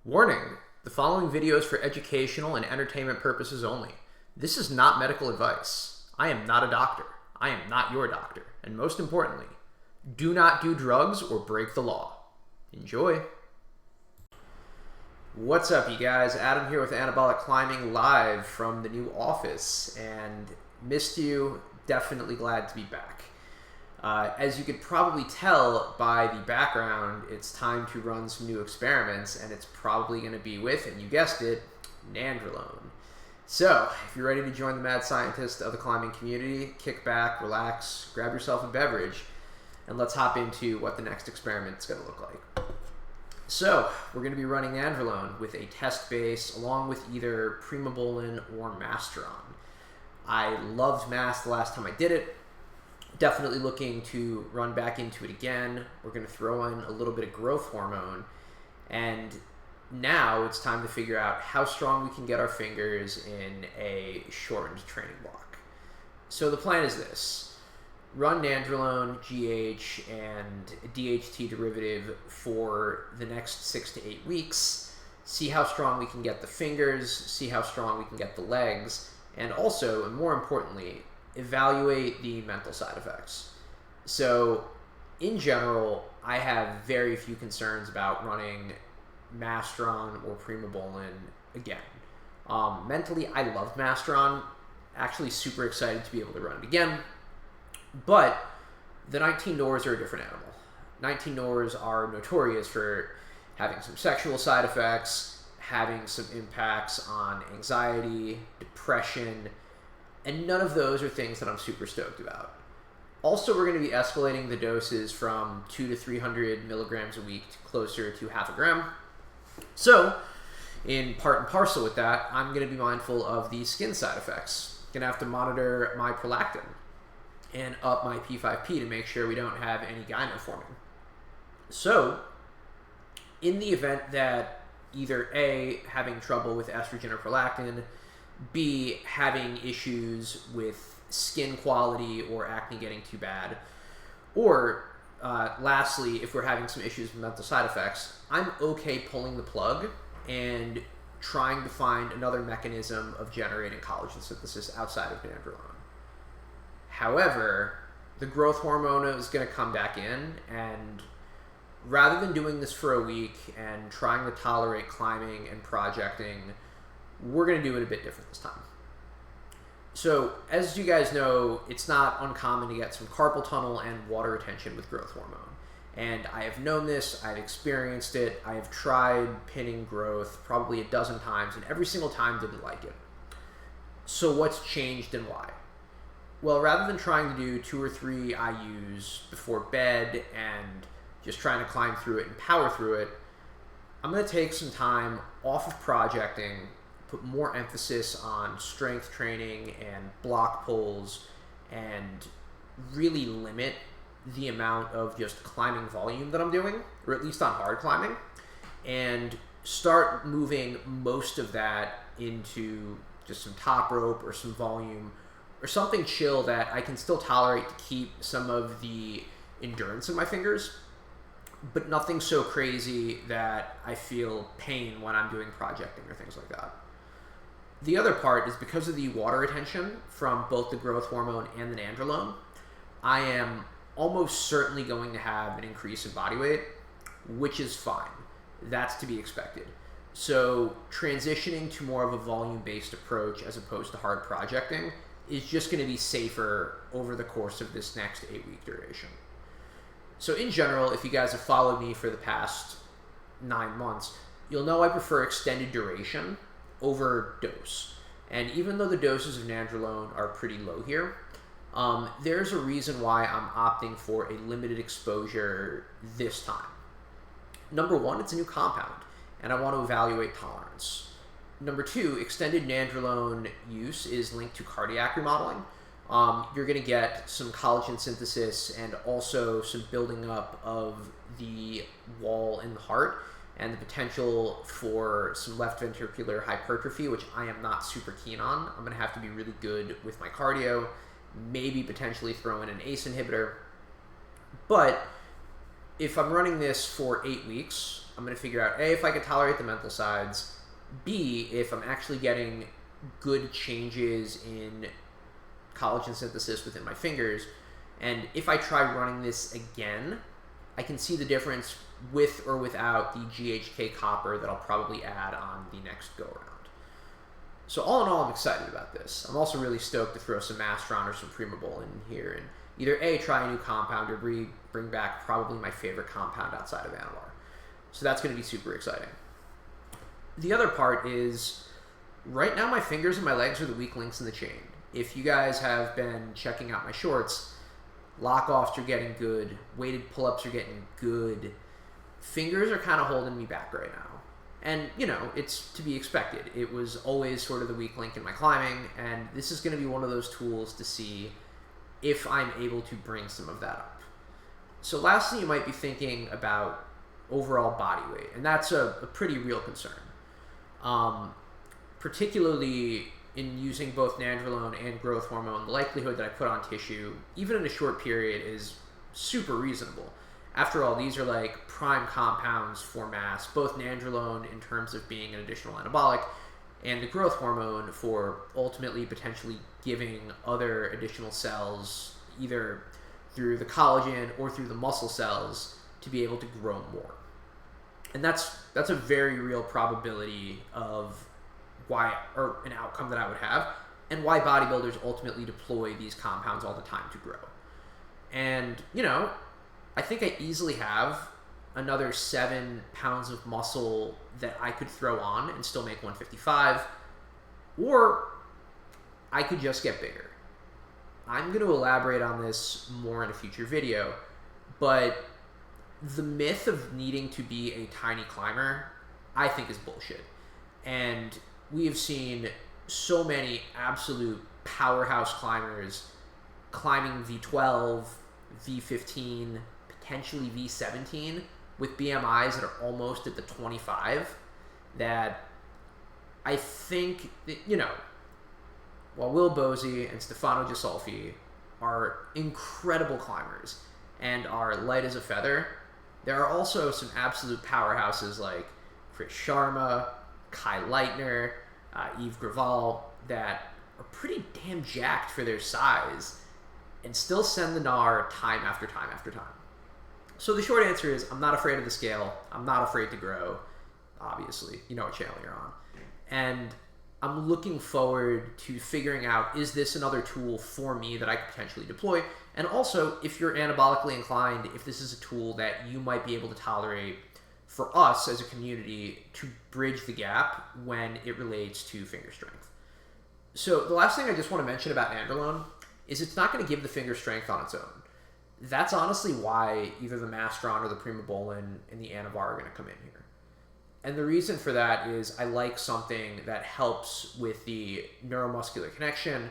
Warning, the following video is for educational and entertainment purposes only. This is not medical advice. I am not a doctor. I am not your doctor. And most importantly, do not do drugs or break the law. Enjoy. What's up, you guys? Adam here with Anabolic Climbing live from the new office, and missed you. Definitely glad to be back. As you could probably tell by the background, it's time to run some new experiments, and it's probably going to be with, and you guessed it, Nandrolone. So, if you're ready to join the mad scientist of the climbing community, kick back, relax, grab yourself a beverage, and let's hop into what the next experiment is going to look like. So, we're going to be running Nandrolone with a test base along with either Primobolan or Masteron. I loved Mast the last time I did it. Definitely looking to run back into it again. We're going to throw in a little bit of growth hormone. And now it's time to figure out how strong we can get our fingers in a shortened training block. So the plan is this. Run Nandrolone, GH, and a DHT derivative for the next 6 to 8 weeks. See how strong we can get the fingers, see how strong we can get the legs, and also, and more importantly, evaluate the mental side effects. So, in general, I have very few concerns about running Masteron or Primobolan again. Mentally, I love Masteron. Actually super excited to be able to run it again. But the 19 Nors are a different animal. 19 Nors are notorious for having some sexual side effects, having some impacts on anxiety, depression, and none of those are things that I'm super stoked about. Also, we're going to be escalating the doses from 200 to 300 milligrams a week to closer to half a gram. So, in part and parcel with that, I'm going to be mindful of the skin side effects. Going to have to monitor my prolactin and up my P5P to make sure we don't have any gyno forming. So, in the event that either A, having trouble with estrogen or prolactin, B, having issues with skin quality or acne getting too bad, or lastly, if we're having some issues with mental side effects, I'm okay pulling the plug and trying to find another mechanism of generating collagen synthesis outside of Nandrolone. However, the growth hormone is going to come back in, and rather than doing this for a week and trying to tolerate climbing and projecting, we're going to do it a bit different this time. So, as you guys know, it's not uncommon to get some carpal tunnel and water retention with growth hormone. And I have known this, I've experienced it, I have tried pinning growth probably a dozen times, and every single time didn't like it. So what's changed and why? Well, rather than trying to do 2 or 3 IUs before bed and just trying to climb through it and power through it, I'm going to take some time off of projecting, put more emphasis on strength training and block pulls, and really limit the amount of just climbing volume that I'm doing, or at least on hard climbing, and start moving most of that into just some top rope or some volume or something chill that I can still tolerate to keep some of the endurance in my fingers, but nothing so crazy that I feel pain when I'm doing projecting or things like that. The other part is because of the water retention from both the growth hormone and the Nandrolone, I am almost certainly going to have an increase in body weight, which is fine. That's to be expected. So transitioning to more of a volume-based approach as opposed to hard projecting is just going to be safer over the course of this next 8-week duration. So in general, if you guys have followed me for the past 9 months, you'll know I prefer extended duration over dose. And even though the doses of Nandrolone are pretty low here, there's a reason why I'm opting for a limited exposure this time. Number one, it's a new compound, and I want to evaluate tolerance. Number two, extended Nandrolone use is linked to cardiac remodeling. You're going to get some collagen synthesis and also some building up of the wall in the heart, and the potential for some left ventricular hypertrophy, which I am not super keen on. I'm going to have to be really good with my cardio, maybe potentially throw in an ACE inhibitor. But if I'm running this for 8 weeks, I'm going to figure out, A, if I can tolerate the mental sides, B, if I'm actually getting good changes in collagen synthesis within my fingers, and if I try running this again, I can see the difference with or without the GHK copper that I'll probably add on the next go around. So all in all, I'm excited about this. I'm also really stoked to throw some Nandrolone or some Primabol in here and either A, try a new compound, or B, bring back probably my favorite compound outside of Anavar. So that's going to be super exciting. The other part is, right now my fingers and my legs are the weak links in the chain. If you guys have been checking out my shorts, lock-offs are getting good, weighted pull-ups are getting good. Fingers are kind of holding me back right now. And, you know, it's to be expected. It was always sort of the weak link in my climbing, and this is going to be one of those tools to see if I'm able to bring some of that up. So lastly, you might be thinking about overall body weight, and that's a pretty real concern. Particularly in using both Nandrolone and growth hormone, the likelihood that I put on tissue, even in a short period, is super reasonable. After all, these are like prime compounds for mass, both Nandrolone in terms of being an additional anabolic, and the growth hormone for ultimately potentially giving other additional cells, either through the collagen or through the muscle cells, to be able to grow more. And that's a very real probability of why, or an outcome that I would have, and why bodybuilders ultimately deploy these compounds all the time to grow. And, you know, I think I easily have another 7 pounds of muscle that I could throw on and still make 155, or I could just get bigger. I'm going to elaborate on this more in a future video, but the myth of needing to be a tiny climber, I think, is bullshit. And we have seen so many absolute powerhouse climbers climbing V12, V15, potentially V17 with BMIs that are almost at the 25, that I think that, you know, while Will Bosey and Stefano Gisolfi are incredible climbers and are light as a feather, there are also some absolute powerhouses like Chris Sharma, Kai Leitner, Yves Graval, that are pretty damn jacked for their size and still send the gnar time after time after time. So the short answer is, I'm not afraid of the scale. I'm not afraid to grow, obviously. You know what channel you're on. And I'm looking forward to figuring out, is this another tool for me that I could potentially deploy? And also, if you're anabolically inclined, if this is a tool that you might be able to tolerate for us as a community to bridge the gap when it relates to finger strength. So the last thing I just want to mention about Nandrolone is it's not going to give the finger strength on its own. That's honestly why either the Mastron or the Primobolan and the Anavar are going to come in here. And the reason for that is I like something that helps with the neuromuscular connection,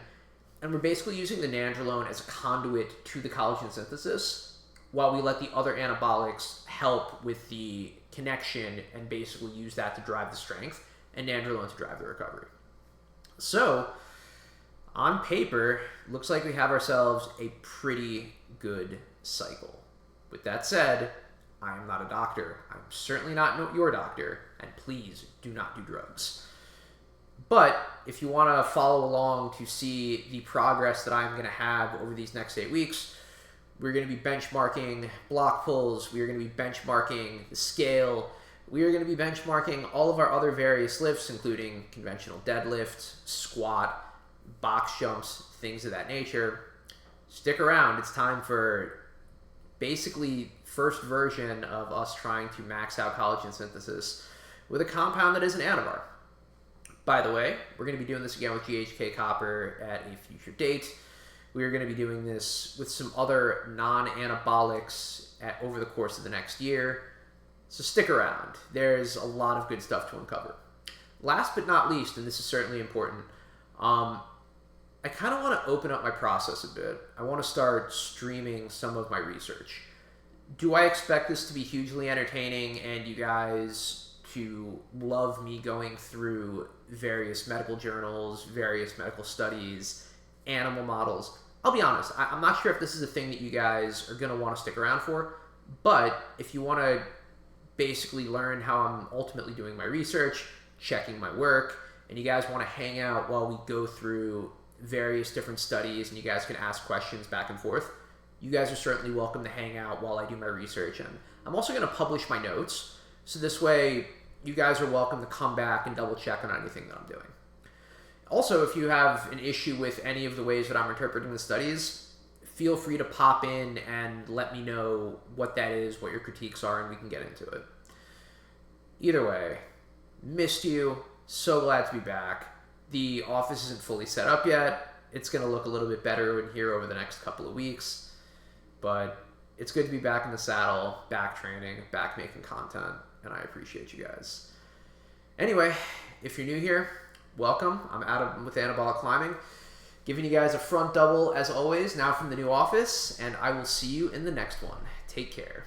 and we're basically using the Nandrolone as a conduit to the collagen synthesis, while we let the other anabolics help with the connection and basically use that to drive the strength, and Nandrolone to drive the recovery. So, on paper, looks like we have ourselves a pretty good cycle. With that said, I am not a doctor. I'm certainly not your doctor, and please do not do drugs. But if you want to follow along to see the progress that I'm going to have over these next 8 weeks, we're going to be benchmarking block pulls, we are going to be benchmarking the scale, we are going to be benchmarking all of our other various lifts, including conventional deadlift, squat, box jumps, things of that nature. Stick around. It's time for basically first version of us trying to max out collagen synthesis with a compound that is an Anavar. By the way, we're going to be doing this again with GHK copper at a future date. We are going to be doing this with some other non-anabolics over the course of the next year. So stick around. There's a lot of good stuff to uncover. Last but not least, and this is certainly important, I kind of want to open up my process a bit. I want to start streaming some of my research. Do I expect this to be hugely entertaining and you guys to love me going through various medical journals, various medical studies, animal models? I'll be honest, I'm not sure if this is a thing that you guys are going to want to stick around for, but if you want to basically learn how I'm ultimately doing my research, checking my work, and you guys want to hang out while we go through various different studies and you guys can ask questions back and forth, you guys are certainly welcome to hang out while I do my research. And I'm also going to publish my notes, so this way you guys are welcome to come back and double check on anything that I'm doing. Also, if you have an issue with any of the ways that I'm interpreting the studies, feel free to pop in and let me know what that is, what your critiques are, and we can get into it. Either way, missed you. So glad to be back. The office isn't fully set up yet. It's going to look a little bit better in here over the next couple of weeks. But it's good to be back in the saddle, back training, back making content, and I appreciate you guys. Anyway, if you're new here, welcome. I'm Adam with Anabolic Climbing, giving you guys a front double as always, now from the new office, and I will see you in the next one. Take care.